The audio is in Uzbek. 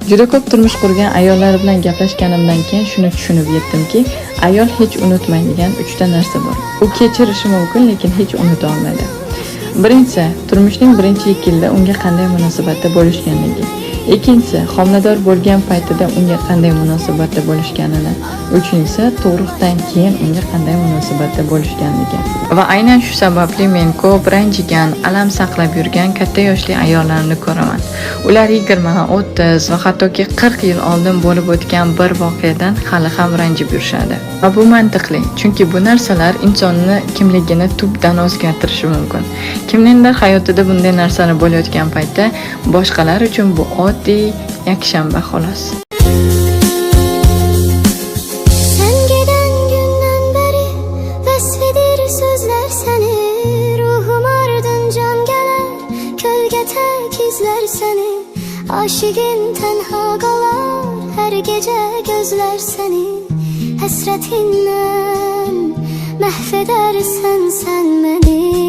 Juda ko'p turmush qurgan ayollar bilan gaplashganimdan keyin shuni tushunib yetdimki, ayol hech unutmaydigan 3 ta narsa bor. U kechirishi mumkin, lekin hech unuta olmaydi. Birinchisi, turmushning birinchi 2 yilda unga qanday munosabatda bo'lishganligi. Ikkinchisi, homilador bo'lgan paytida unga qanday munosabatda bo'lishganini. Uchinchisi, tug'ruqdan keyin unga qanday munosabatda bo'lishganligi. Va aynan shu sababli men ko'p ranjigan, alam saqlab yurgan katta yoshli ayollarni ko'raman. Ular 20, 30 va hattoki 40 yil oldin bo'lib o'tgan bir voqeadan hali ham ranjib yurishadi. Va bu mantiqli, chunki bu narsalar insonni kimligini tubdan o'zgartirishi mumkin. Kimningdir hayotida bunday narsalar bo'layotgan paytda boshqalar uchun bu oddiy yakshanba xolos. Sen giden günden beri vesvedir sözler seni, ruhum ardıncan geler, kölge tek izler seni. Aşıkın tenha kalar, her gece gözler seni. Hasretinle mahvedersen sen beni.